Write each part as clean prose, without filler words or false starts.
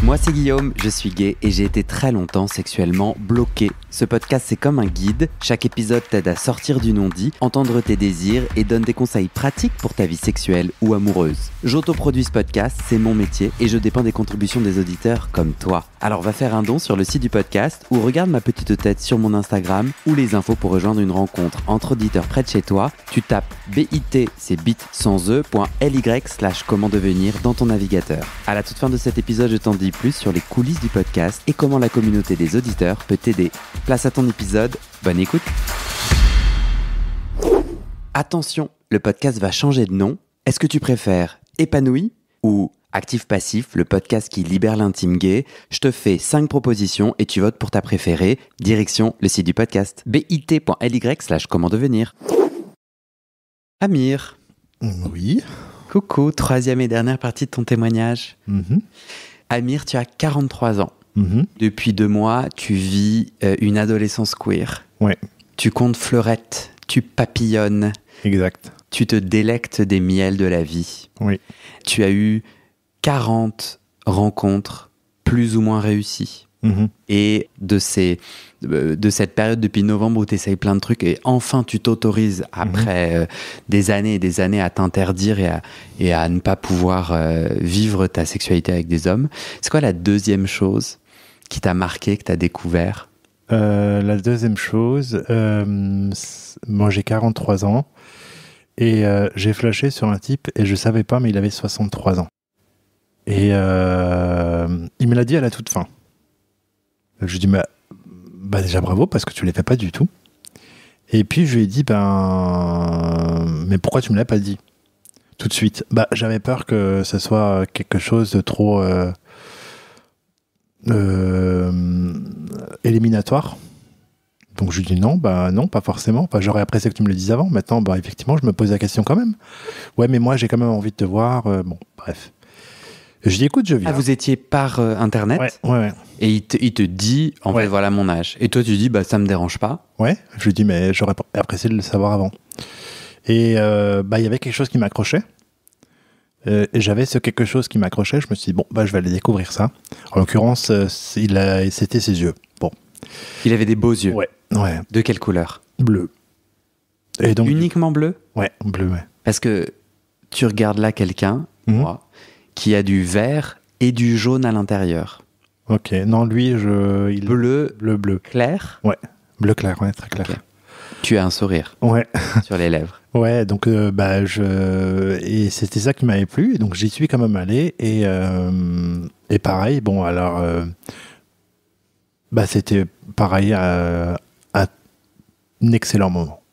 Moi c'est Guillaume, je suis gay et j'ai été très longtemps sexuellement bloqué. Ce podcast c'est comme un guide, chaque épisode t'aide à sortir du non-dit, entendre tes désirs et donne des conseils pratiques pour ta vie sexuelle ou amoureuse. J'autoproduis ce podcast, c'est mon métier et je dépends des contributions des auditeurs comme toi. Alors va faire un don sur le site du podcast ou regarde ma petite tête sur mon Instagram ou les infos pour rejoindre une rencontre entre auditeurs près de chez toi. Tu tapes bit, c'est bit sans e.ly/comment devenir dans ton navigateur. À la toute fin de cet épisode, je t'en dis plus sur les coulisses du podcast et comment la communauté des auditeurs peut t'aider. Place à ton épisode, bonne écoute. Attention, le podcast va changer de nom. Est-ce que tu préfères Épanoui ou Actif-Passif, le podcast qui libère l'intime gay? Je te fais 5 propositions et tu votes pour ta préférée. Direction le site du podcast, bit.ly/comment devenir. Amir. Oui. Coucou, troisième et dernière partie de ton témoignage. Amir, tu as 43 ans. Depuis 2 mois, tu vis une adolescence queer. Ouais. Tu comptes fleurettes, tu papillonnes. Exact. Tu te délectes des miels de la vie. Oui. Tu as eu 40 rencontres plus ou moins réussies. Et de cette période depuis novembre où tu essayes plein de trucs et enfin tu t'autorises après des années et des années à t'interdire et à ne pas pouvoir vivre ta sexualité avec des hommes. C'est quoi la deuxième chose qui t'a marqué, que tu as découvert? La deuxième chose, moi j'ai 43 ans et j'ai flashé sur un type et je savais pas mais il avait 63 ans. Et il me l'a dit à la toute fin. Je lui ai dit, bah déjà bravo parce que tu ne les fais pas du tout. Et puis je lui ai dit, mais pourquoi tu me l'as pas dit tout de suite? J'avais peur que ce soit quelque chose de trop éliminatoire. Donc je lui ai dit non, non, pas forcément. J'aurais apprécié que tu me le dises avant. Maintenant, effectivement, je me pose la question quand même. Ouais, mais moi j'ai quand même envie de te voir. Bon, bref. Je dis écoute, je viens. Ah, vous étiez par internet? Ouais. Et il te dit, en fait, voilà mon âge. Et toi, tu dis, ça me dérange pas. Ouais, je lui dis, mais j'aurais apprécié de le savoir avant. Et il y avait quelque chose qui m'accrochait. Et j'avais ce quelque chose qui m'accrochait. Je me suis dit, je vais aller découvrir ça. En l'occurrence, c'était ses yeux. Bon. Il avait des beaux yeux. Ouais. De quelle couleur? Bleu. Et donc, uniquement bleu? Ouais, bleu, ouais. Parce que tu regardes là quelqu'un, moi, qui a du vert et du jaune à l'intérieur. Ok, non, lui, bleu clair? Ouais, bleu clair, ouais, très clair. Okay. Tu as un sourire? Ouais. Sur les lèvres? Ouais, donc, et c'était ça qui m'avait plu, et donc j'y suis quand même allé, et pareil, c'était pareil, un excellent moment.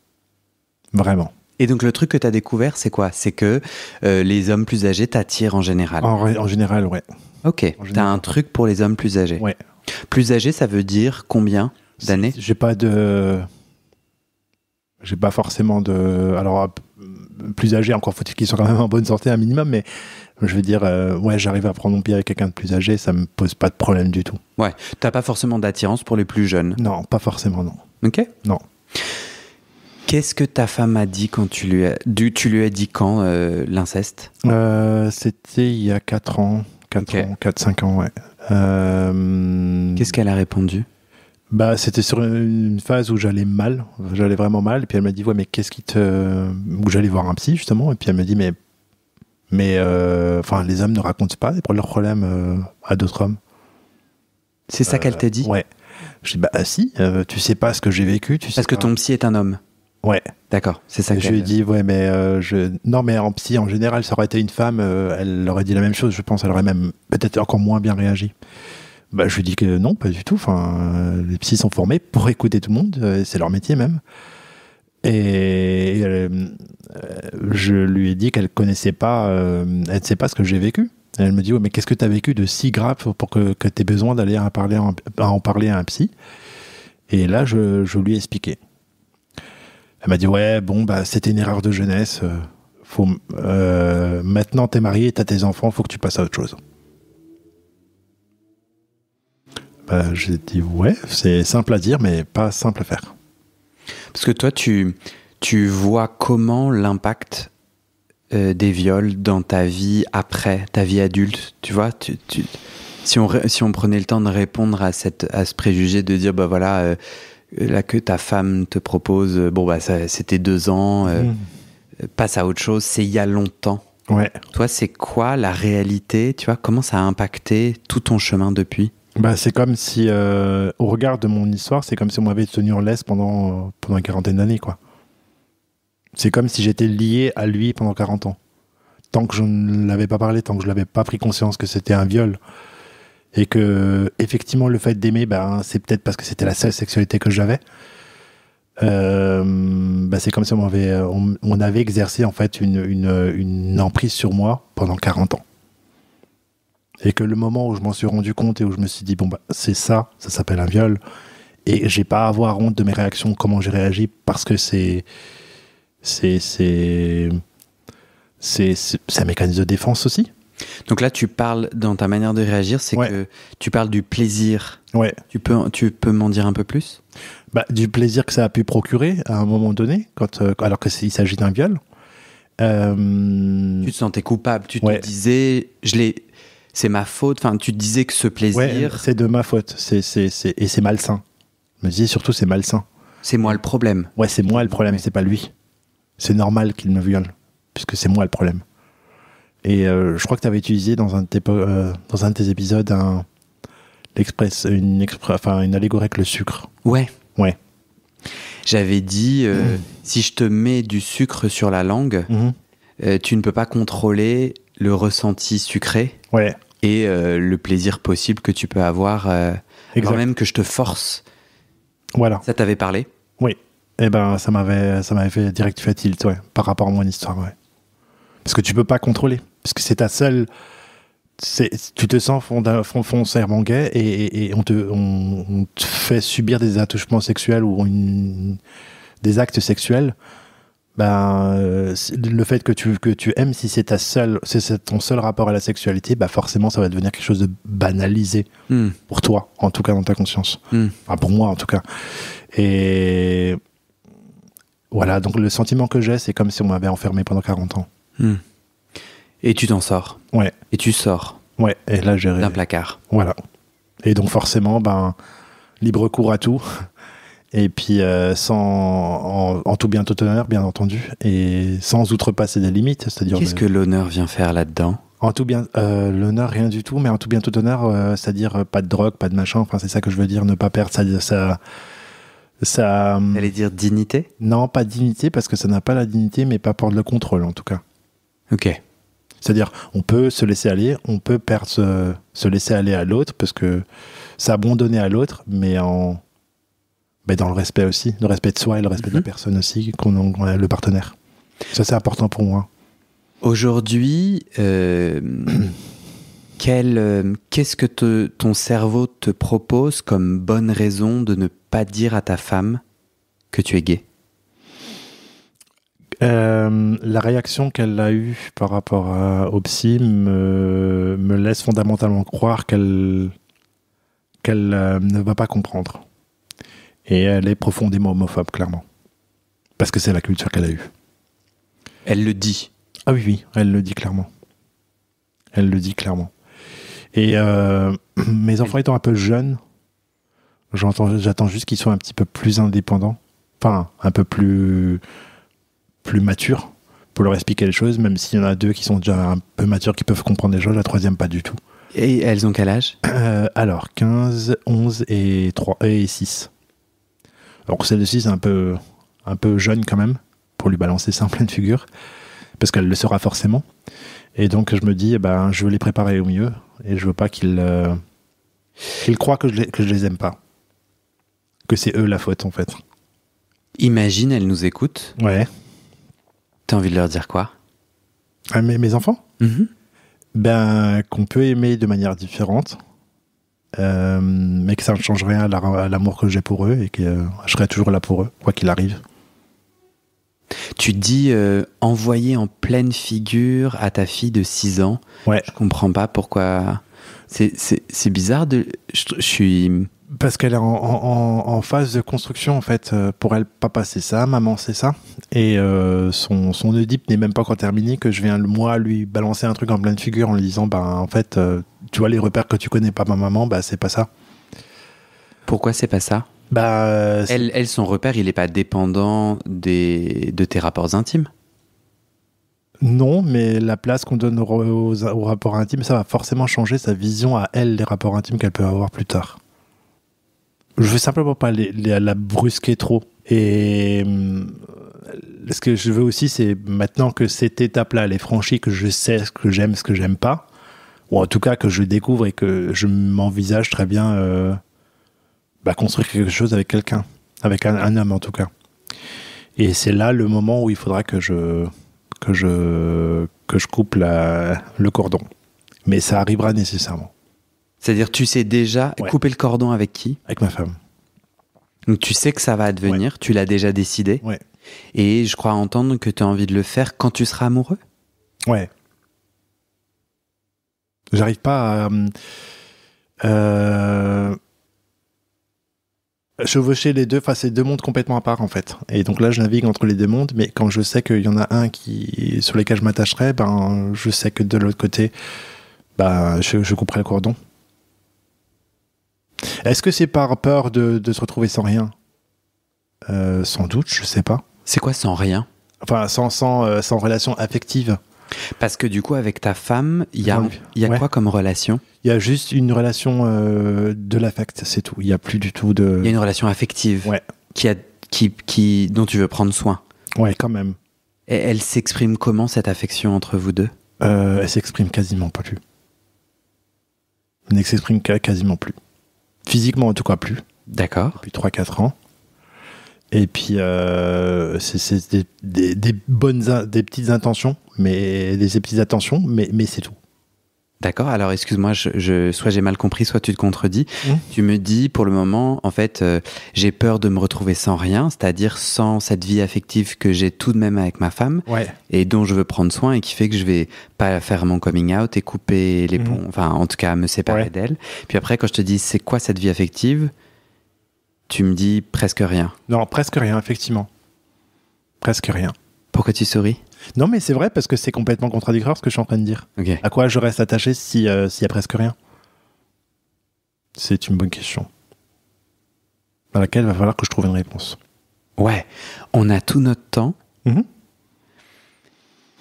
Vraiment. Et donc, le truc que tu as découvert, c'est quoi? C'est que les hommes plus âgés t'attirent en général? En général, ouais. Ok, t'as un truc pour les hommes plus âgés? Ouais. Plus âgés, ça veut dire combien d'années? J'ai pas forcément de... Alors, plus âgés, encore faut-il qu'ils soient quand même en bonne santé, un minimum, mais je veux dire, j'arrive à prendre mon pied avec quelqu'un de plus âgé, ça me pose pas de problème du tout. Ouais, t'as pas forcément d'attirance pour les plus jeunes? Non, pas forcément, non. Ok. Non. Qu'est-ce que ta femme a dit quand tu lui as dit quand l'inceste? C'était il y a 4 ans, 4-5 ans, ouais. Qu'est-ce qu'elle a répondu? C'était sur une phase où j'allais vraiment mal, et puis elle m'a dit, ouais, mais où j'allais voir un psy, justement, et puis elle me dit, mais les hommes ne racontent pas leurs problèmes à d'autres hommes. C'est ça qu'elle t'a dit? Ouais. Je dis, si, tu sais pas ce que j'ai vécu, Parce que ton psy est un homme? Ouais. D'accord, c'est ça que je lui ai dit, ouais, mais non, mais en psy, en général, ça aurait été une femme, elle aurait dit la même chose, je pense, elle aurait même peut-être encore moins bien réagi. Je lui ai dit que non, pas du tout. Les psys sont formés pour écouter tout le monde, c'est leur métier même. Et je lui ai dit qu'elle connaissait pas, elle ne sait pas ce que j'ai vécu. Et elle me dit, ouais, mais qu'est-ce que tu as vécu de si grave pour que tu aies besoin d'aller en parler à un psy? Et là, je lui ai expliqué. Elle m'a dit, ouais, c'était une erreur de jeunesse. Maintenant, t'es marié, t'as tes enfants, faut que tu passes à autre chose. J'ai dit, ouais, c'est simple à dire, mais pas simple à faire. Parce que toi, tu vois comment l'impact des viols dans ta vie après, ta vie adulte, tu vois, Si on prenait le temps de répondre à ce préjugé de dire, bah voilà, là que ta femme te propose, bon bah c'était 2 ans, passe à autre chose, c'est il y a longtemps. Ouais. Toi, c'est quoi la réalité? Tu vois, comment ça a impacté tout ton chemin depuis? Bah, c'est comme si, au regard de mon histoire, c'est comme si on m'avait tenu en laisse pendant une quarantaine d'années, quoi. C'est comme si j'étais lié à lui pendant 40 ans. Tant que je ne l'avais pas parlé, tant que je n'avais pas pris conscience que c'était un viol, et que, effectivement, le fait d'aimer, ben, c'est peut-être parce que c'était la seule sexualité que j'avais. C'est comme si on avait exercé, en fait, une emprise sur moi pendant 40 ans. Et que le moment où je m'en suis rendu compte et où je me suis dit, bon, bah, c'est ça s'appelle un viol, et j'ai pas à avoir honte de mes réactions, comment j'ai réagi, parce que c'est un mécanisme de défense aussi. Donc là, tu parles, dans ta manière de réagir, c'est que tu parles du plaisir. Ouais. Tu peux m'en dire un peu plus? Bah, du plaisir que ça a pu procurer à un moment donné, alors qu'il s'agit d'un viol. Tu te sentais coupable, tu te disais, c'est ma faute, enfin, tu te disais que ce plaisir... Ouais, c'est de ma faute, et c'est malsain. Je me disais surtout, c'est malsain. C'est moi le problème. Ouais, c'est moi le problème, c'est pas lui. C'est normal qu'il me viole, puisque c'est moi le problème. Et je crois que tu avais utilisé dans un de tes épisodes une allégorie avec le sucre. Ouais. Ouais. J'avais dit, si je te mets du sucre sur la langue, tu ne peux pas contrôler le ressenti sucré et le plaisir possible que tu peux avoir, avant même que je te force. Voilà. Ça t'avait parlé? Oui. Et ben, ça m'avait fait direct fait tilt, par rapport à mon histoire, Parce que tu peux pas contrôler. Parce que c'est ta seule... tu te sens foncièrement gay et on te fait subir des attouchements sexuels ou des actes sexuels. Ben, le fait que tu aimes, si c'est ton seul rapport à la sexualité, ben forcément ça va devenir quelque chose de banalisé pour toi, en tout cas dans ta conscience. Enfin, pour moi en tout cas. Et voilà, donc le sentiment que j'ai, c'est comme si on m'avait enfermé pendant 40 ans. Et tu t'en sors. Ouais. Et tu sors. Ouais, et là j'ai... d'un placard. Voilà. Et donc forcément, ben, libre cours à tout. Et puis en tout bien tout honneur, bien entendu, et sans outrepasser des limites, c'est-à-dire... Qu'est-ce que l'honneur vient faire là-dedans? En tout bien, l'honneur, rien du tout, mais en tout bien tout honneur, c'est-à-dire pas de drogue, pas de machin, enfin c'est ça que je veux dire, ne pas perdre ça T'allais dire dignité? Non, pas dignité, parce que ça n'a pas la dignité, mais pas perdre le contrôle, en tout cas. Ok. C'est-à-dire, on peut se laisser aller, on peut perdre se laisser aller à l'autre, parce que s'abandonner à l'autre, mais dans le respect aussi, le respect de soi et le respect de la personne aussi, qu'on a le partenaire. Ça, c'est important pour moi. Aujourd'hui, qu'est-ce que ton cerveau te propose comme bonne raison de ne pas dire à ta femme que tu es gay? La réaction qu'elle a eue par rapport au psy me laisse fondamentalement croire qu'elle ne va pas comprendre. Et elle est profondément homophobe, clairement. Parce que c'est la culture qu'elle a eue. Elle le dit? Ah oui, elle le dit clairement. Elle le dit clairement. Et mes enfants étant un peu jeunes, j'attends juste qu'ils soient un petit peu plus indépendants. Enfin, un peu plus matures pour leur expliquer les choses, même s'il y en a 2 qui sont déjà un peu matures, qui peuvent comprendre les choses, la 3e pas du tout. Et elles ont quel âge? Alors, 15, 11 et 6. Alors celle de 6 est un peu jeune quand même, pour lui balancer ça en pleine figure, parce qu'elle le sera forcément. Et donc je me dis, je veux les préparer au mieux, et je veux pas qu'ils croient que je les aime pas. Que c'est eux la faute, en fait. Imagine, elles nous écoutent. Ouais. T'as envie de leur dire quoi? Mes enfants? Qu'on peut aimer de manière différente, mais que ça ne change rien à l'amour que j'ai pour eux, et que je serai toujours là pour eux, quoi qu'il arrive. Tu dis envoyer en pleine figure à ta fille de 6 ans. Ouais. Je comprends pas pourquoi. C'est bizarre de. Je suis Parce qu'elle est en phase de construction, en fait. Pour elle, papa, c'est ça, maman, c'est ça. Et son Oedipe n'est même pas encore terminé, que je viens, moi, lui balancer un truc en pleine figure en lui disant, en fait, tu vois, les repères que tu connais, papa, maman, c'est pas ça. Pourquoi c'est pas ça? Elle, son repère, il est pas dépendant de tes rapports intimes? Non, mais la place qu'on donne aux rapports intimes, ça va forcément changer sa vision à elle, des rapports intimes qu'elle peut avoir plus tard. Je veux simplement pas la brusquer trop. Et ce que je veux aussi, c'est maintenant que cette étape-là, elle est franchie, que je sais ce que j'aime pas, ou en tout cas que je découvre et que je m'envisage très bien construire quelque chose avec quelqu'un, avec un homme en tout cas. Et c'est là le moment où il faudra que je coupe le cordon. Mais ça arrivera nécessairement. C'est-à-dire, tu sais déjà couper le cordon avec qui? Avec ma femme. Donc tu sais que ça va advenir, tu l'as déjà décidé. Ouais. Et je crois entendre que tu as envie de le faire quand tu seras amoureux. Ouais. J'arrive pas à chevaucher les deux, enfin c'est deux mondes complètement à part en fait. Et donc là je navigue entre les deux mondes, mais quand je sais qu'il y en a un sur lequel je m'attacherai, je sais que de l'autre côté, je couperai le cordon. Est-ce que c'est par peur de se retrouver sans rien? Sans doute, je sais pas. C'est quoi sans rien? Enfin sans relation affective. Parce que du coup avec ta femme, il y a quoi comme relation? Il y a juste une relation de l'affect, c'est tout. Il n'y a plus du tout de... Il y a une relation affective dont tu veux prendre soin. Ouais, quand même. Et elle s'exprime comment, cette affection entre vous deux? Elle s'exprime quasiment pas plus. Elle ne s'exprime quasiment plus. Physiquement, en tout cas, plus. D'accord. Depuis 3-4 ans. Et puis, c'est des petites intentions, mais des petites attentions, mais c'est tout. D'accord, alors excuse-moi, soit j'ai mal compris, soit tu te contredis. Tu me dis, pour le moment, en fait, j'ai peur de me retrouver sans rien, c'est-à-dire sans cette vie affective que j'ai tout de même avec ma femme, et dont je veux prendre soin, et qui fait que je vais pas faire mon coming out et couper les ponts, enfin, en tout cas, me séparer d'elle. Puis après, quand je te dis, c'est quoi cette vie affective, tu me dis presque rien. Non, presque rien, effectivement. Presque rien. Pourquoi tu souris? Non, mais c'est vrai parce que c'est complètement contradictoire ce que je suis en train de dire. Okay. À quoi je reste attaché s'il y a presque rien? C'est une bonne question. Dans laquelle il va falloir que je trouve une réponse. Ouais, on a tout notre temps.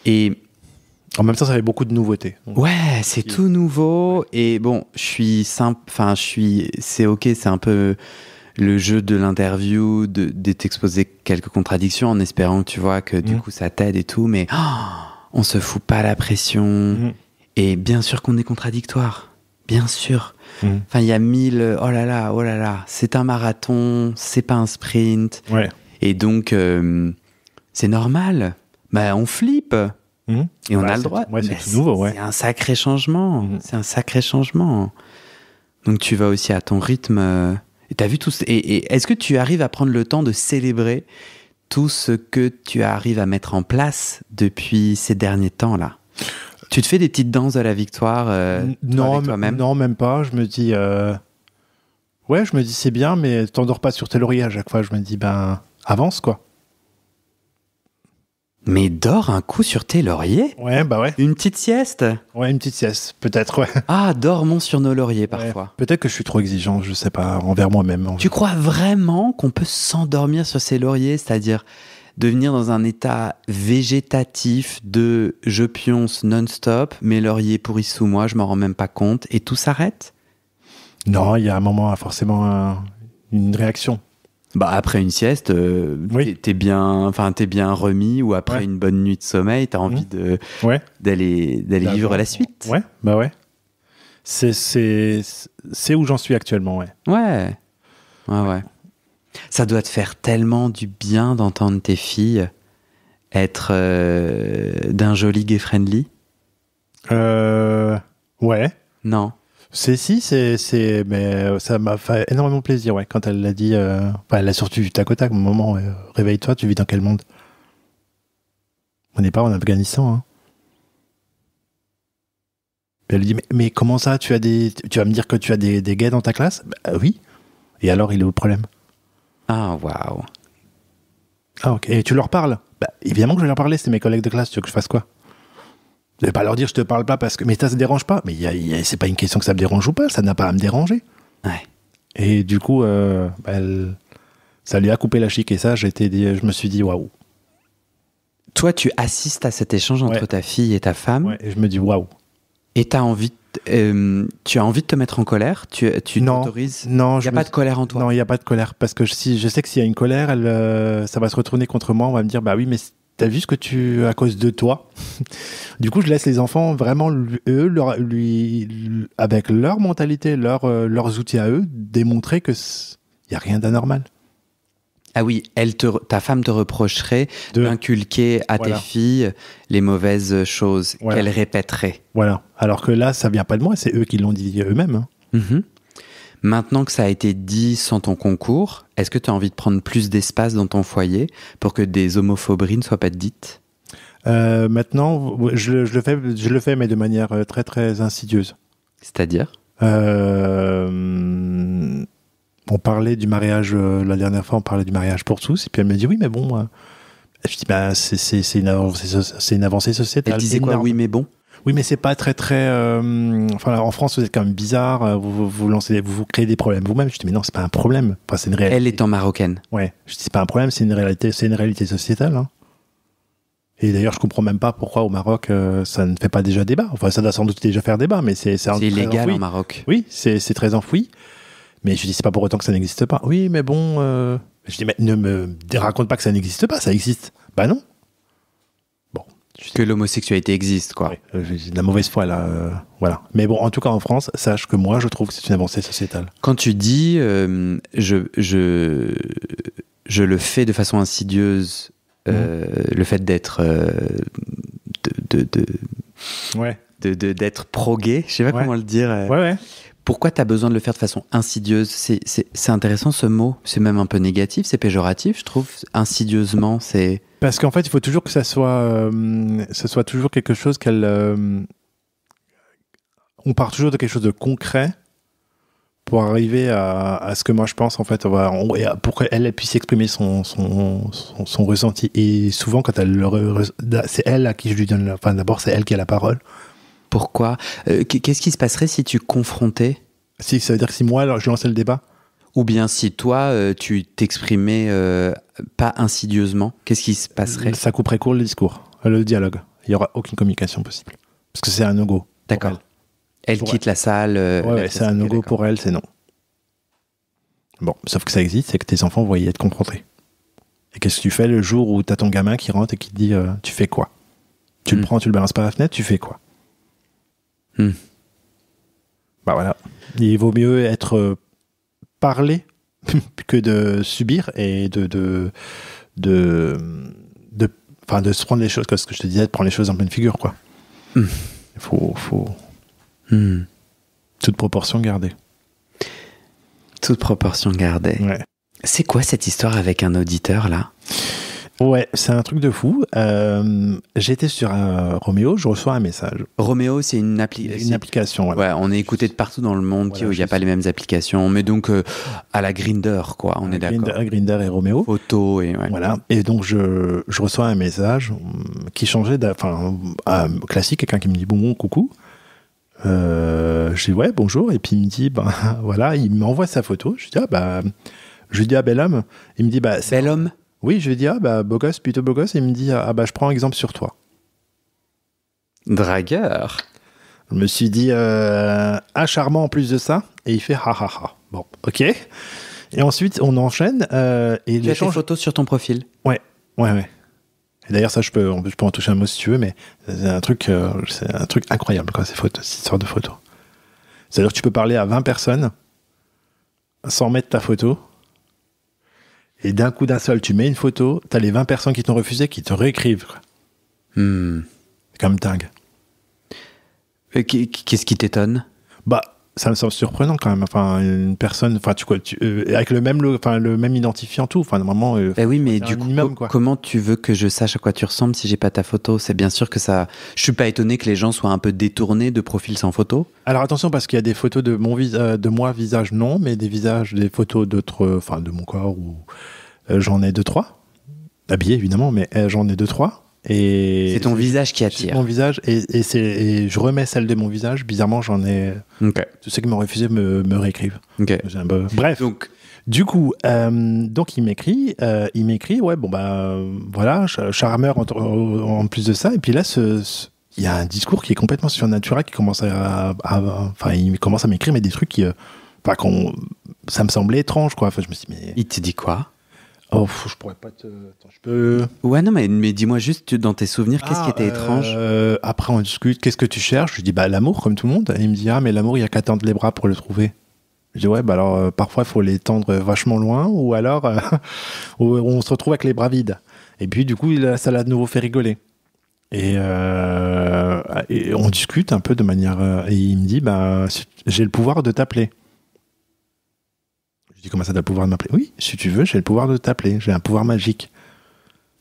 Et en même temps, ça fait beaucoup de nouveautés. Ouais, c'est tout nouveau. Et bon, c'est ok, c'est un peu le jeu de l'interview, de t'exposer quelques contradictions en espérant que tu vois que du coup ça t'aide et tout, mais on se fout pas la pression. Et bien sûr qu'on est contradictoire, bien sûr. Enfin, il y a 1000, oh là là, c'est un marathon, c'est pas un sprint. Ouais. Et donc, c'est normal. On flippe. Et on a le droit. Ouais, c'est tout nouveau, C'est un sacré changement. C'est un sacré changement. Donc tu vas aussi à ton rythme. Et t'as vu tout. Et est-ce que tu arrives à prendre le temps de célébrer tout ce que tu arrives à mettre en place depuis ces derniers temps-là? Tu te fais des petites danses de la victoire avec toi-même? Non, même pas. Je me dis, c'est bien, mais t'endors pas sur tes lauriers à chaque fois. Je me dis, avance quoi. Mais dors un coup sur tes lauriers? Ouais, ouais. Une petite sieste? Ouais, une petite sieste, peut-être, ouais. Ah, dormons sur nos lauriers parfois. Ouais. Peut-être que je suis trop exigeant, je sais pas, envers moi-même. Tu crois vraiment qu'on peut s'endormir sur ses lauriers, c'est-à-dire devenir dans un état végétatif de je pionce non-stop, mes lauriers pourrissent sous moi, je m'en rends même pas compte, et tout s'arrête? Non, il y a un moment, forcément, une réaction. Après une sieste, t'es bien remis, ou après une bonne nuit de sommeil, t'as envie d'aller vivre la suite. Ouais, ouais. C'est où j'en suis actuellement, ouais. Ça doit te faire tellement du bien d'entendre tes filles être d'un joli gay friendly. Ouais. Non. Mais ça m'a fait énormément plaisir, quand elle l'a dit. Elle l'a surtout vu tac au tac, au moment, réveille-toi, tu vis dans quel monde? On n'est pas en Afghanistan, Et elle dit, mais comment ça, tu vas me dire que tu as des gays dans ta classe? Oui. Et alors, il est où le problème? Ah, waouh. Ah, ok. Et tu leur parles? Bah, évidemment que je vais leur parler, c'est mes collègues de classe, tu veux que je fasse quoi? Je vais pas leur dire je te parle pas parce que. Mais ça se dérange pas. Mais c'est pas une question que ça me dérange ou pas, ça n'a pas à me déranger. Ouais. Et du coup, ça lui a coupé la chic et ça, je me suis dit waouh. Toi, tu assistes à cet échange entre ta fille et ta femme. Ouais, et je me dis waouh. Et tu as envie de te mettre en colère? Tu t'autorises? Non, il n'y a pas de colère en toi? Non, il n'y a pas de colère. Parce que je sais que s'il y a une colère, ça va se retourner contre moi. On va me dire, bah oui, mais t'as vu ce que à cause de toi. Du coup, je laisse les enfants vraiment, avec leur mentalité, leurs outils à eux, démontrer qu'il n'y a rien d'anormal. Ah oui, ta femme te reprocherait d'inculquer à tes filles les mauvaises choses qu'elles répéteraient. Voilà. Alors que là, ça vient pas de moi, c'est eux qui l'ont dit eux-mêmes. Hein. Mm-hmm. Maintenant que ça a été dit sans ton concours, est-ce que tu as envie de prendre plus d'espace dans ton foyer pour que des homophobries ne soient pas dites? Maintenant, je le fais, mais de manière très très insidieuse. C'est-à-dire? On parlait du mariage, la dernière fois, on parlait du mariage pour tous, et puis elle me dit oui, mais bon, je dis bah c'est une avancée sociétale. Elle disait quoi? Oui, mais bon. Oui, mais c'est pas très très. Enfin, en France, vous êtes quand même bizarre. Vous créez des problèmes vous-même. Je dis mais non, c'est pas un problème. Enfin, c'est une réalité. Elle étant marocaine. Ouais. Je dis c'est pas un problème, c'est une réalité sociétale. Hein. Et d'ailleurs, je comprends même pas pourquoi au Maroc ça ne fait pas déjà débat. Enfin, ça doit sans doute déjà faire débat, mais c'est illégal enfoui. En Maroc. Oui, c'est très enfoui. Mais je dis c'est pas pour autant que ça n'existe pas. Oui, mais bon. Je dis mais ne me raconte pas que ça n'existe pas. Ça existe. Bah non. Que l'homosexualité existe, quoi. Oui, j'ai de la mauvaise foi, là. Voilà. Mais bon, en tout cas, en France, sache que moi, je trouve que c'est une avancée sociétale. Quand tu dis je le fais de façon insidieuse, le fait d'être d'être pro-gay, je sais pas comment le dire. Ouais. Pourquoi tu as besoin de le faire de façon insidieuse? C'est intéressant ce mot. C'est même un peu négatif, c'est péjoratif, je trouve. Insidieusement, c'est... Parce qu'en fait, il faut toujours que ça soit toujours quelque chose on part toujours de quelque chose de concret pour arriver à ce que moi je pense, en fait, pour qu'elle puisse exprimer son ressenti. Et souvent, quand c'est elle à qui je lui donne... Enfin, d'abord, c'est elle qui a la parole. Pourquoi? Qu'est-ce qui se passerait si tu confrontais? Si, ça veut dire que si moi, alors, je lançais le débat. Ou bien si toi, tu t'exprimais pas insidieusement, qu'est-ce qui se passerait? Ça couperait court le discours, le dialogue. Il n'y aura aucune communication possible. Parce que c'est un no-go. D'accord. Elle quitte la salle. C'est un no-go pour elle, c'est non. Bon, sauf que ça existe, c'est que tes enfants vont y être confrontés. Et qu'est-ce que tu fais le jour où tu as ton gamin qui rentre et qui te dit tu fais quoi? Tu le prends, tu le balances par la fenêtre, tu fais quoi? Bah voilà. Il vaut mieux être parlé que de subir et de se prendre les choses, comme ce que je te disais, de prendre les choses en pleine figure, quoi. Il faut toute proportion gardée. Toute proportion gardée. Ouais. C'est quoi cette histoire avec un auditeur, là? Ouais, c'est un truc de fou. J'étais sur Roméo, je reçois un message. Roméo, c'est une application. Voilà. Ouais, on est écouté de partout dans le monde où il n'y a pas les mêmes applications. Mais donc, à la Grindr, quoi, on est d'accord. Grindr et Roméo. Photo et... Ouais. Voilà. Et donc, je reçois un message qui changeait classique, quelqu'un qui me dit « Bon, coucou ». Je dis « Ouais, bonjour ». Et puis, il me dit « Voilà ». Il m'envoie sa photo. Je dis « Ah, bel homme ». Il me dit « Bel homme ». Oui, je lui dis, beau gosse, plutôt beau gosse. Et il me dit, je prends exemple sur toi. Dragueur. Je me suis dit, charmant en plus de ça. Et il fait, ha ha ha. Bon, ok. Et ensuite, on enchaîne. Et tu as tes photos sur ton profil? Ouais. Et d'ailleurs, ça, je peux en toucher un mot si tu veux, mais c'est un truc incroyable, quoi, cette sorte de photos. C'est-à-dire que tu peux parler à 20 personnes sans mettre ta photo. Et d'un coup d'un seul, tu mets une photo, t'as les 20 personnes qui t'ont refusé, qui te réécrivent. C'est quand même dingue. Qu'est-ce qui t'étonne? ça me semble surprenant quand même. Enfin, une personne, enfin, avec le même identifiant tout. Enfin, normalement. Ben oui, mais du coup, minimum, comment tu veux que je sache à quoi tu ressembles si j'ai pas ta photo? C'est bien sûr que ça. Je suis pas étonné que les gens soient un peu détournés de profils sans photo. Alors attention, parce qu'il y a des photos de de moi visage non, mais des photos d'autres, enfin, de mon corps où j'en ai 2-3. Habillé évidemment, mais j'en ai 2-3. Et c'est ton visage qui attire. C'est mon visage et je remets celle de mon visage. Bizarrement, j'en ai. Okay. Tous ceux qui m'ont refusé me réécrivent. Okay. Bref. Donc, du coup, donc il m'écrit, ouais, bon bah voilà, charmeur en plus de ça. Et puis là, il y a un discours qui est complètement surnaturel qui commence enfin, il commence à m'écrire mais des trucs qui, ça me semblait étrange quoi. Enfin, je me suis dit, mais il te dit quoi? Oh, je pourrais pas te. Attends, je peux. Ouais, non, mais dis-moi juste dans tes souvenirs, qu'est-ce qui était étrange? Après, on discute. Qu'est-ce que tu cherches? Je lui dis, bah, l'amour, comme tout le monde. Et il me dit, ah, mais l'amour, il y a qu'à tendre les bras pour le trouver. Je dis, ouais, bah, alors, parfois, il faut les tendre vachement loin, ou alors, on se retrouve avec les bras vides. Et puis, du coup, ça l'a de nouveau fait rigoler. Et on discute un peu de manière. Et il me dit, bah, j'ai le pouvoir de t'appeler. Je dis, comment ça, t'as le pouvoir de m'appeler? Oui, si tu veux, j'ai le pouvoir de t'appeler. J'ai un pouvoir magique.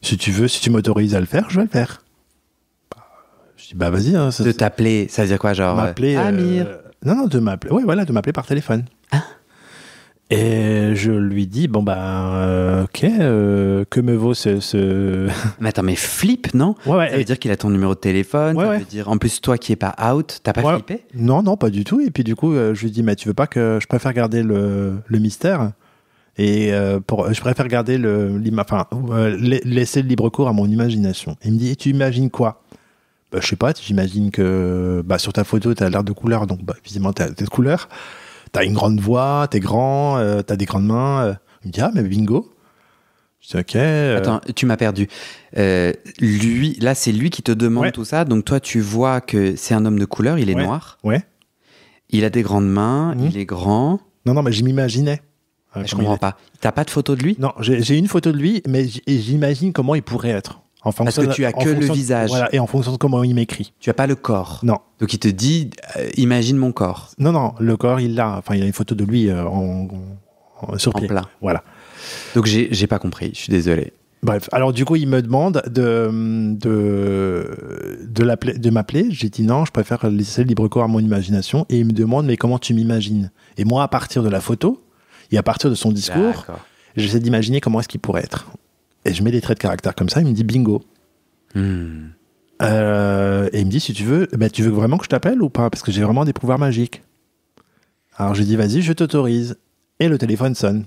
Si tu veux, si tu m'autorises à le faire, je vais le faire. Je dis, bah vas-y. Hein, de t'appeler, ça veut dire quoi, genre m'appeler, Amir Non, de m'appeler. Oui, voilà, de m'appeler par téléphone. Ah. Et je lui dis, bon bah, ok, que me vaut ce... Mais attends, mais flip, non? Ouais, ça veut dire qu'il a ton numéro de téléphone, ça veut dire, en plus, toi qui es pas out, t'as pas flippé? Non, pas du tout. Et puis du coup, je lui dis, mais tu veux pas que je préfère garder le mystère et je préfère garder laisser le libre cours à mon imagination. Et il me dit, et tu imagines quoi? Bah, je sais pas, j'imagine que sur ta photo, t'as l'air de couleur, donc visiblement t'as de couleur. T'as une grande voix, t'es grand, t'as des grandes mains. Il me dit, ah, mais bingo. Je dis, ok. Attends, tu m'as perdu. Là, c'est lui qui te demande tout ça. Donc, toi, tu vois que c'est un homme de couleur, il est noir. Ouais. Il a des grandes mains, il est grand. Non, mais je m'imaginais. Je comprends pas. T'as pas de photo de lui? Non, j'ai une photo de lui, mais j'imagine comment il pourrait être. Parce que tu as que le visage. Voilà, et en fonction de comment il m'écrit. Tu as pas le corps. Non. Donc il te dit, imagine mon corps. Non, le corps, il l'a. Enfin, il a une photo de lui sur pied. En plein. Voilà. Donc j'ai pas compris, je suis désolé. Bref, alors du coup, il me demande de m'appeler. J'ai dit non, je préfère laisser le libre cours à mon imagination. Et il me demande, mais comment tu m'imagines? Et moi, à partir de la photo, et à partir de son discours, j'essaie d'imaginer comment est-ce qu'il pourrait être. Et je mets des traits de caractère comme ça, il me dit bingo. Et il me dit, si tu veux, tu veux vraiment que je t'appelle ou pas? Parce que j'ai vraiment des pouvoirs magiques. Alors je dis, vas-y, je t'autorise. Et le téléphone sonne.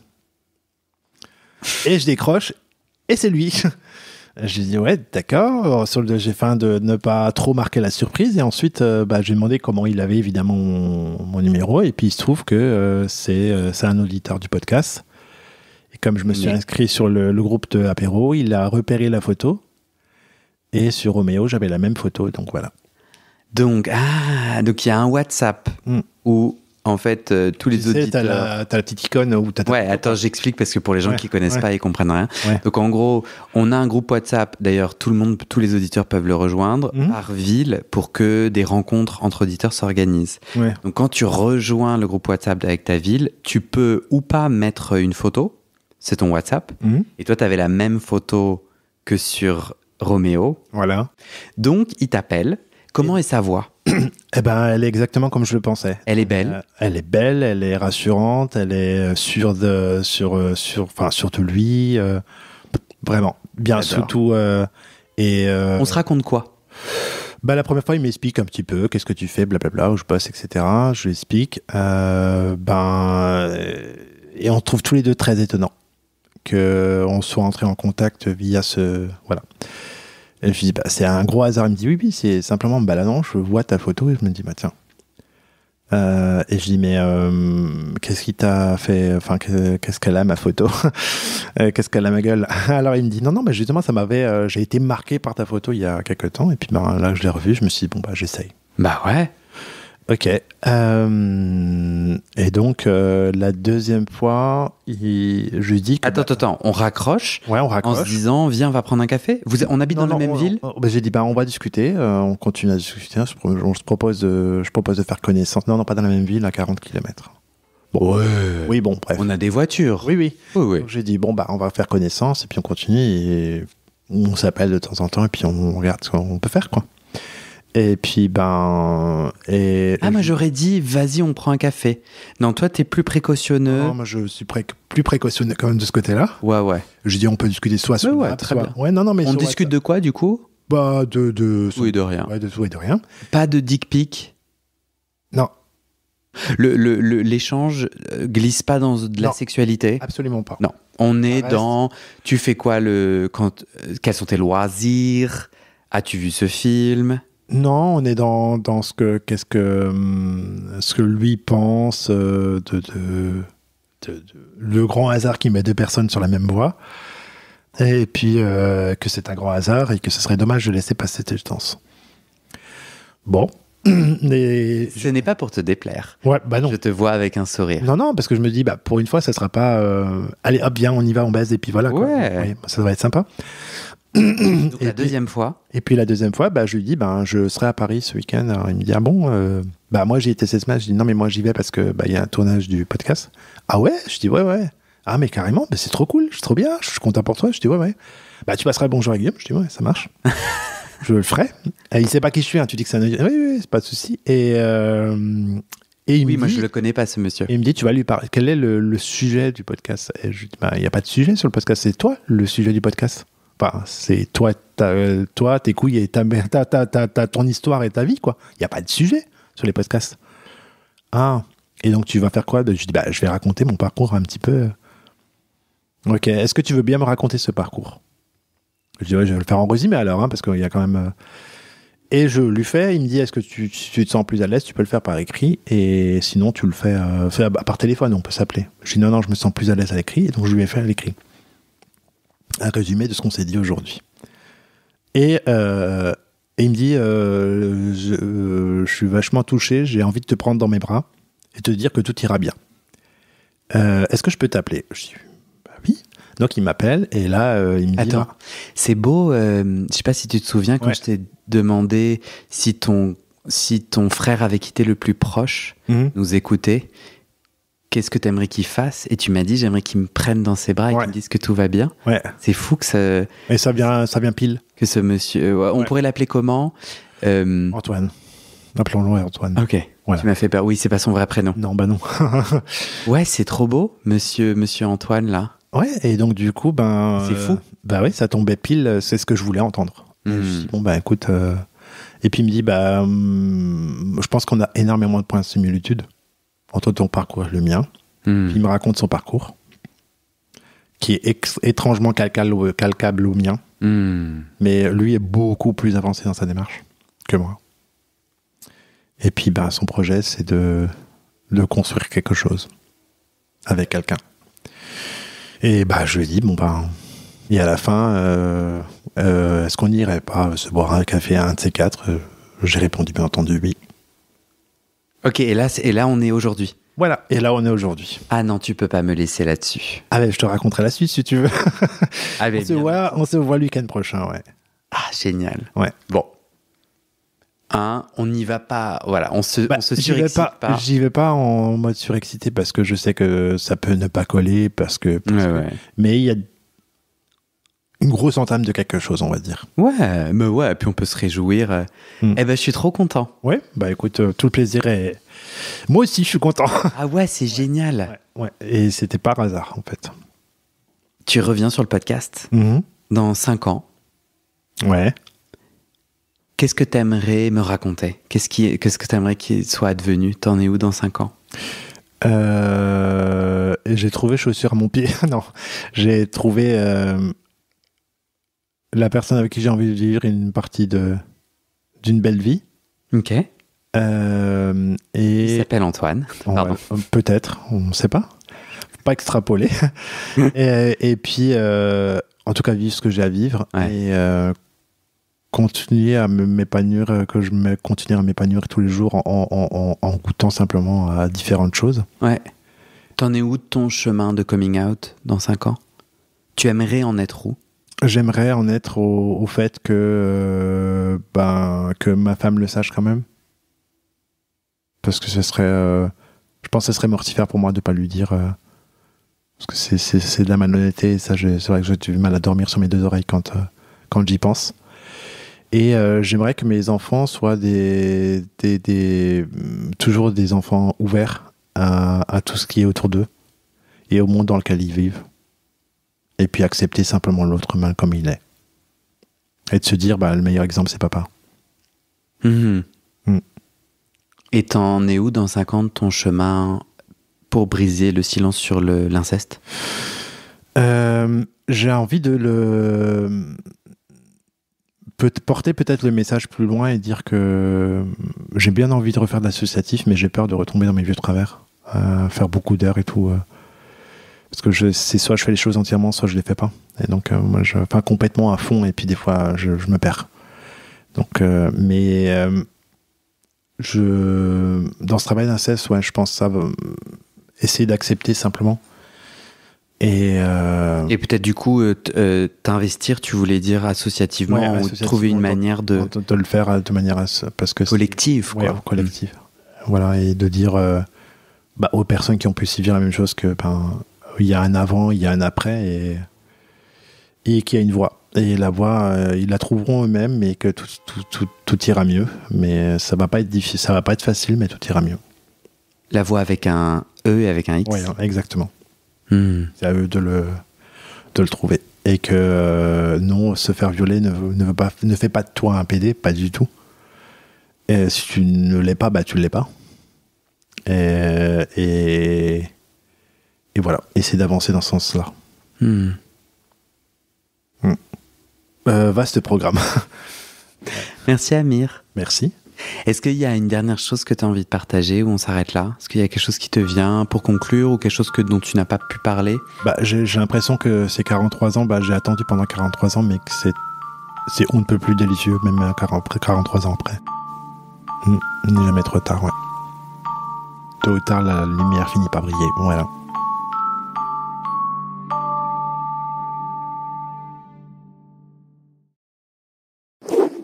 Et je décroche, et c'est lui. J'ai dit, ouais, d'accord. J'ai fait de ne pas trop marquer la surprise. Et ensuite, j'ai demandé comment il avait évidemment mon numéro. Et puis il se trouve que c'est un auditeur du podcast. Et comme je me suis inscrit sur le groupe de Apéro, il a repéré la photo. Et sur Roméo, j'avais la même photo. Donc voilà. Donc il y a un WhatsApp où, en fait, tous les auditeurs... T'as la petite icône où t'as... Ouais, attends, j'explique parce que pour les gens qui connaissent pas et comprennent rien. Ouais. Donc en gros, on a un groupe WhatsApp. D'ailleurs, tous les auditeurs peuvent le rejoindre par ville pour que des rencontres entre auditeurs s'organisent. Ouais. Donc quand tu rejoins le groupe WhatsApp avec ta ville, tu peux ou pas mettre une photo. C'est ton WhatsApp. Et toi, t'avais la même photo que sur Roméo. Voilà. Donc, il t'appelle. Comment est sa voix? Eh ben, elle est exactement comme je le pensais. Elle est belle. Elle est belle, elle est rassurante, elle est sûre de lui. Vraiment. Bien surtout. On se raconte quoi? La première fois, il m'explique un petit peu qu'est-ce que tu fais, blablabla, où je bosse, etc. Je lui explique. Et on trouve tous les deux très étonnants qu'on soit entrés en contact via ce... Voilà. Et je dis, c'est un gros hasard. Il me dit, oui, c'est simplement en me baladant, je vois ta photo et je me dis, tiens. Et je dis, mais qu'est-ce qui t'a fait... Enfin, qu'est-ce qu'elle a, ma photo? Qu'est-ce qu'elle a, ma gueule? Alors, il me dit, non, mais justement, ça m'avait... j'ai été marqué par ta photo il y a quelques temps. Et puis, là, je l'ai revue, je me suis dit, j'essaye. Bah ouais. Ok. Et donc, la deuxième fois, je lui dis que... Attends, on raccroche, Ouais, on raccroche. en se disant, viens, on va prendre un café. On habite dans la même ville? J'ai dit, on va discuter, on continue à discuter. Je propose de faire connaissance. Non, pas dans la même ville, à 40 km. Bon. Ouais. Oui, bon, bref. On a des voitures. Oui. Oui. Donc, j'ai dit, on va faire connaissance, et puis on continue, et on s'appelle de temps en temps, et puis on regarde ce qu'on peut faire, quoi. Et puis, moi j'aurais dit, vas-y, on prend un café. Non, toi, t'es plus précautionneux. Non, moi je suis plus précautionneux quand même de ce côté-là. Ouais. Je dis, on peut discuter soit sur Ouais, l'app, très soit... bien. Ouais, non, mais on discute de quoi, du coup? de tout et de rien. Ouais, de tout et de rien. Pas de dick pic? Non. L'échange glisse pas dans de la Non. sexualité? Absolument pas. Non. On est reste- dans, tu fais quoi quels sont tes loisirs? As-tu vu ce film? Non, on est dans ce que lui pense de le grand hasard qui met deux personnes sur la même voie, et puis que c'est un grand hasard et que ce serait dommage de laisser passer cette chance. Bon, mais Ce n'est pas pour te déplaire. ouais, non. Je te vois avec un sourire. Non, parce que je me dis, pour une fois, ça sera pas allez, hop, viens, on y va, on baise, et puis voilà. Quoi. Ouais. Oui, ça va être sympa. Donc Et la puis- deuxième fois, Et puis la deuxième fois, je lui dis, je serai à Paris ce week-end. Alors, il me dit, moi j'y étais cette semaine. Je dis, non, mais moi j'y vais parce que il y a un tournage du podcast. Ah ouais? Je dis, ouais. Ah, mais carrément, c'est trop cool, c'est trop bien, je suis content pour toi. Je dis, ouais. Tu passeras le bonjour à Guillaume. Je dis, ouais, ça marche. Je le ferai. Et il sait pas qui je suis, hein. Tu dis que c'est un... Oui, c'est pas de souci. Et il me moi dit, je le connais pas ce monsieur. et il me dit, tu vas lui parler. Quel est le sujet du podcast? Et je lui dis, il n'y a pas de sujet sur le podcast, c'est toi le sujet du podcast. Enfin, c'est toi, tes couilles et ton histoire et ta vie, quoi. Il n'y a pas de sujet sur les podcasts. Ah, et donc tu vas faire quoi? Je dis, je vais raconter mon parcours un petit peu. Ok, est-ce que tu veux bien me raconter ce parcours? Je dis, ouais, je vais le faire en résumé alors, parce qu'il y a quand même... Et je lui fais, il me dit, est-ce que tu te sens plus à l'aise? Tu peux le faire par écrit, et sinon tu le fais par téléphone, on peut s'appeler. Je dis, non, je me sens plus à l'aise à l'écrit, et donc je lui ai fait à l'écrit un résumé de ce qu'on s'est dit aujourd'hui. Et il me dit, je suis vachement touché, j'ai envie de te prendre dans mes bras et te dire que tout ira bien. Est-ce que je peux t'appeler? Je dis, oui. Donc il m'appelle et là, il me dit... Attends, c'est beau, je sais pas si tu te souviens quand je t'ai demandé si ton frère avec qui t'es le plus proche nous écoutait, qu'est-ce que t'aimerais qu'il fasse? Et tu m'as dit, j'aimerais qu'il me prenne dans ses bras et qu'il me dise que tout va bien. Ouais. C'est fou que ça... Et ça vient pile. Que ce monsieur... on pourrait l'appeler comment? Antoine. Appelons-le Antoine. Ok, voilà. Tu m'as fait peur. Oui, c'est pas son vrai prénom. Non, non. Ouais, c'est trop beau, monsieur Antoine, là. Ouais, et donc du coup, c'est fou. Oui, ça tombait pile, c'est ce que je voulais entendre. Je me suis dit, écoute... Et puis il me dit, je pense qu'on a énormément de points de similitude entre ton parcours et le mien. Puis il me raconte son parcours, qui est étrangement calcable au mien. Mais lui est beaucoup plus avancé dans sa démarche que moi. Et puis son projet, c'est de construire quelque chose avec quelqu'un. Et je lui ai dit, et à la fin, est-ce qu'on n'irait pas se boire un café à un de ces quatre? J'ai répondu, bien entendu, oui. Ok, et là on est aujourd'hui. Voilà, et là on est aujourd'hui. Ah non, tu peux pas me laisser là-dessus. Ah je te raconterai la suite si tu veux. On se voit le week-end prochain, ouais. Ah, génial. Ouais. Bon. On n'y va pas, voilà, on se surexcite pas. J'y vais pas en mode surexcité parce que je sais que ça peut ne pas coller, mais il y a une grosse entame de quelque chose, on va dire. Ouais, mais ouais, puis on peut se réjouir. Je suis trop content. Ouais, écoute, tout le plaisir est... Moi aussi, je suis content. Ah ouais, c'est génial. Ouais, et c'était par hasard, en fait. Tu reviens sur le podcast dans 5 ans. Ouais. Qu'est-ce que t'aimerais me raconter? Qu'est-ce que t'aimerais qu'il soit advenu? T'en es où dans 5 ans? J'ai trouvé chaussure à mon pied. Non, j'ai trouvé la personne avec qui j'ai envie de vivre une partie d'une belle vie. Ok. Il s'appelle Antoine. Pardon. Peut-être, on ne sait pas. Faut pas extrapoler. et puis, en tout cas, vivre ce que j'ai à vivre. Ouais. continuer à m'épanouir, continuer à m'épanouir tous les jours en goûtant simplement à différentes choses. Ouais. T'en es où de ton chemin de coming out dans 5 ans ? Tu aimerais en être où ? J'aimerais en être au fait que ma femme le sache quand même. Parce que ce serait... je pense que ce serait mortifère pour moi de ne pas lui dire... parce que c'est de la malhonnêteté. Ça, c'est vrai que j'ai du mal à dormir sur mes 2 oreilles quand j'y pense. Et j'aimerais que mes enfants soient toujours des enfants ouverts à tout ce qui est autour d'eux et au monde dans lequel ils vivent. Et puis accepter simplement l'autre humain comme il est. Et de se dire, le meilleur exemple, c'est papa. Et t'en es où dans 5 ans de ton chemin pour briser le silence sur l'inceste ? J'ai envie de porter peut-être le message plus loin et dire que j'ai bien envie de refaire de l'associatif, mais j'ai peur de retomber dans mes vieux travers, faire beaucoup d'heures et tout. Parce que c'est soit je fais les choses entièrement, soit je les fais pas. Et donc, moi, complètement à fond, et puis des fois, je me perds. Donc, dans ce travail d'inceste, ouais, je pense ça, essayer d'accepter simplement. Et peut-être du coup, t'investir, tu voulais dire associativement, ou trouver une manière de le faire de manière parce que collective, quoi. Ouais, collective. Voilà, et de dire aux personnes qui ont pu subir la même chose que il y a un avant, il y a un après, et qu'il y a une voie. Et la voie, ils la trouveront eux-mêmes, mais que tout ira mieux. Mais ça va pas être difficile, ça va pas être facile, mais tout ira mieux. La voie avec un E et avec un X. Oui, exactement. C'est à eux de le trouver. Et que non, se faire violer ne fait pas de toi un PD, pas du tout. Et si tu ne l'es pas, tu ne l'es pas. Et voilà, essayer d'avancer dans ce sens-là. Vaste programme. Merci Amir. Merci. Est-ce qu'il y a une dernière chose que tu as envie de partager ou on s'arrête là ? Est-ce qu'il y a quelque chose qui te vient pour conclure ou quelque chose dont tu n'as pas pu parler ? J'ai l'impression que ces 43 ans, j'ai attendu pendant 43 ans, mais que c'est on ne peut plus délicieux, même 43 ans après. Il n'est jamais trop tard, ouais. Tôt ou tard, la lumière finit par briller. Voilà.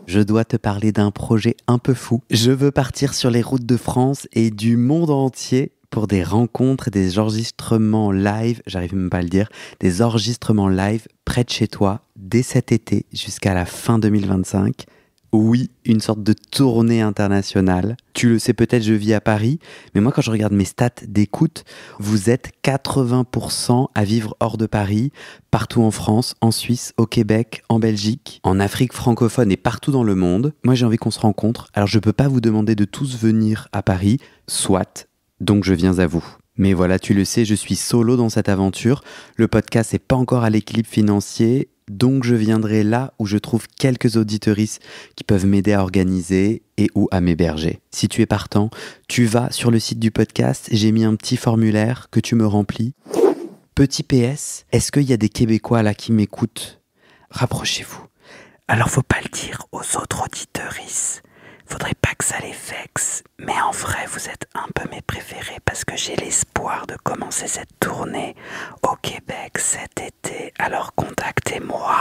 Je dois te parler d'un projet un peu fou. Je veux partir sur les routes de France et du monde entier pour des rencontres et des enregistrements live, j'arrive même pas à le dire, des enregistrements live près de chez toi dès cet été jusqu'à la fin 2025. Oui, une sorte de tournée internationale. Tu le sais peut-être, je vis à Paris, mais moi quand je regarde mes stats d'écoute, vous êtes 80% à vivre hors de Paris, partout en France, en Suisse, au Québec, en Belgique, en Afrique francophone et partout dans le monde. Moi j'ai envie qu'on se rencontre, alors je peux pas vous demander de tous venir à Paris, soit, donc je viens à vous. Mais voilà, tu le sais, je suis solo dans cette aventure. Le podcast n'est pas encore à l'équilibre financier, donc je viendrai là où je trouve quelques auditeuristes qui peuvent m'aider à organiser et ou à m'héberger. Si tu es partant, tu vas sur le site du podcast, j'ai mis un petit formulaire que tu me remplis. Petit PS, est-ce qu'il y a des Québécois là qui m'écoutent ? Rapprochez-vous. Alors faut pas le dire aux autres auditeuristes. Faudrait pas que ça les vexe, mais en vrai vous êtes un peu mes préférés parce que j'ai l'espoir de commencer cette tournée au Québec cet été, alors contactez-moi.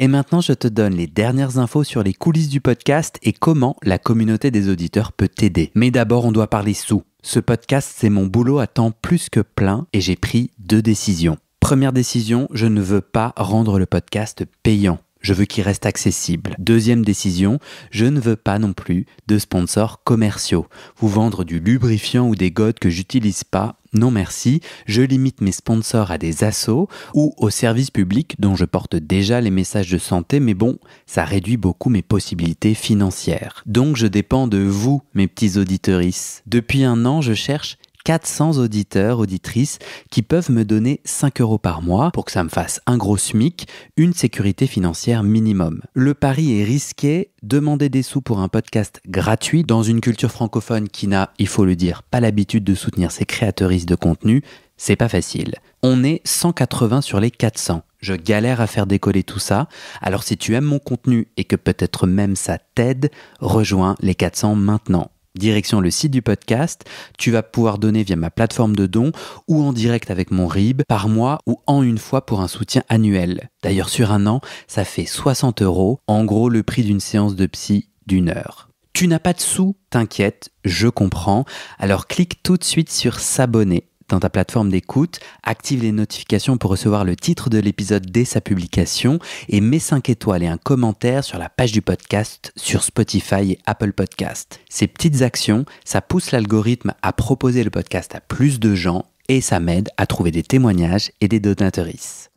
Et maintenant je te donne les dernières infos sur les coulisses du podcast et comment la communauté des auditeurs peut t'aider. Mais d'abord on doit parler sous. Ce podcast c'est mon boulot à temps plus que plein et j'ai pris 2 décisions. Première décision, je ne veux pas rendre le podcast payant. Je veux qu'il reste accessible. Deuxième décision, je ne veux pas non plus de sponsors commerciaux. Vous vendre du lubrifiant ou des godes que j'utilise pas, non merci. Je limite mes sponsors à des assos ou aux services publics dont je porte déjà les messages de santé, mais bon, ça réduit beaucoup mes possibilités financières. Donc je dépends de vous, mes petits auditeuristes. Depuis 1 an, je cherche 400 auditeurs, auditrices qui peuvent me donner 5 € par mois pour que ça me fasse un gros SMIC, une sécurité financière minimum. Le pari est risqué, demander des sous pour un podcast gratuit dans une culture francophone qui n'a, il faut le dire, pas l'habitude de soutenir ses créateuristes de contenu, c'est pas facile. On est 180 sur les 400. je galère à faire décoller tout ça. Alors si tu aimes mon contenu et que peut-être même ça t'aide, rejoins les 400 maintenant. Direction le site du podcast, tu vas pouvoir donner via ma plateforme de dons ou en direct avec mon RIB par mois ou en une fois pour un soutien annuel. D'ailleurs sur un an, ça fait 60 €, en gros le prix d'une séance de psy d'1 heure. Tu n'as pas de sous, t'inquiète, je comprends. Alors clique tout de suite sur s'abonner dans ta plateforme d'écoute, active les notifications pour recevoir le titre de l'épisode dès sa publication et mets 5 étoiles et un commentaire sur la page du podcast sur Spotify et Apple Podcast. Ces petites actions, ça pousse l'algorithme à proposer le podcast à plus de gens et ça m'aide à trouver des témoignages et des donatrices.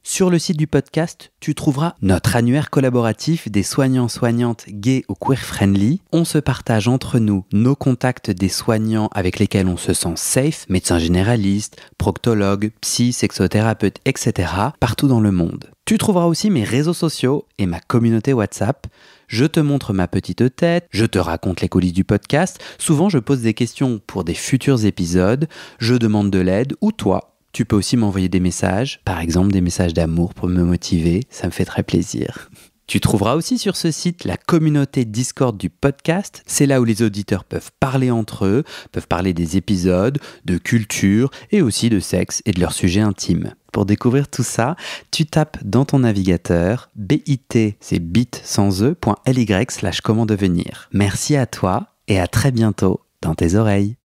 Sur le site du podcast, tu trouveras notre annuaire collaboratif des soignants-soignantes gays ou queer-friendly. On se partage entre nous nos contacts des soignants avec lesquels on se sent safe, médecins généralistes, proctologues, psy, sexothérapeutes, etc. partout dans le monde. Tu trouveras aussi mes réseaux sociaux et ma communauté WhatsApp. Je te montre ma petite tête, je te raconte les coulisses du podcast. Souvent, je pose des questions pour des futurs épisodes, je demande de l'aide ou toi. Tu peux aussi m'envoyer des messages, par exemple des messages d'amour pour me motiver, ça me fait très plaisir. Tu trouveras aussi sur ce site la communauté Discord du podcast. C'est là où les auditeurs peuvent parler entre eux, peuvent parler des épisodes, de culture et aussi de sexe et de leurs sujets intimes. Pour découvrir tout ça, tu tapes dans ton navigateur bit, c'est bit sans e.ly/comment devenir. Merci à toi et à très bientôt dans tes oreilles.